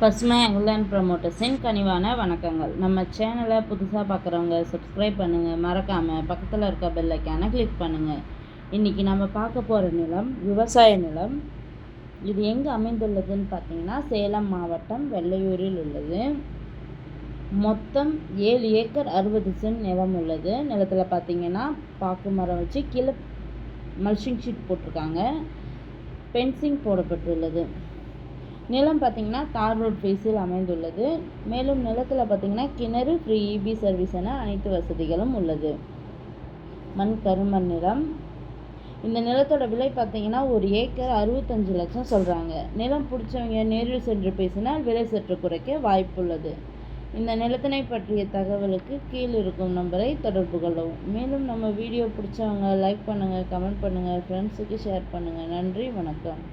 பசுமை அகிலாண்ட் ப்ரமோட்டர்ஸின் கனிவான வணக்கங்கள். நம்ம சேனலை புதுசாக பார்க்குறவங்க சப்ஸ்கிரைப் பண்ணுங்கள், மறக்காமல் பக்கத்தில் இருக்க பெல் ஐக்கானை கிளிக் பண்ணுங்கள். இன்றைக்கி நம்ம பார்க்க போகிற நிலம் விவசாய நிலம். இது எங்கே அமைந்துள்ளதுன்னு பார்த்தீங்கன்னா சேலம் மாவட்டம் வெள்ளையூரில் உள்ளது. மொத்தம் 7 ஏக்கர் 60 சென்ட் நிலம் உள்ளது. நிலத்தில் பார்த்தீங்கன்னா பாக்கு மரம் வச்சு கீழே மல்ச்சிங் ஷீட் போட்டிருக்காங்க. ஃபென்சிங் போடப்பட்டுள்ளது. நிலம் பார்த்திங்கன்னா தார் ரோட் ஃபேஸில் அமைந்துள்ளது. மேலும் நிலத்தில் பார்த்திங்கன்னா கிணறு, ஃப்ரீ இபி சர்வீஸ் என அனைத்து வசதிகளும் உள்ளது. மண் கருமண் நிலம். இந்த நிலத்தோட விலை பார்த்திங்கன்னா 1 ஏக்கர் 65 லட்சம் சொல்கிறாங்க. நிலம் பிடிச்சவங்க நேரில் சென்று பேசினால் விலை சற்று குறைக்க வாய்ப்புள்ளது. இந்த நிலத்தினை பற்றிய தகவலுக்கு கீழ் இருக்கும் நம்பரை தொடர்பு கொள்ளவும். மேலும் நம்ம வீடியோ பிடிச்சவங்க லைக் பண்ணுங்கள், கமெண்ட் பண்ணுங்கள், ஃப்ரெண்ட்ஸுக்கு ஷேர் பண்ணுங்கள். நன்றி, வணக்கம்.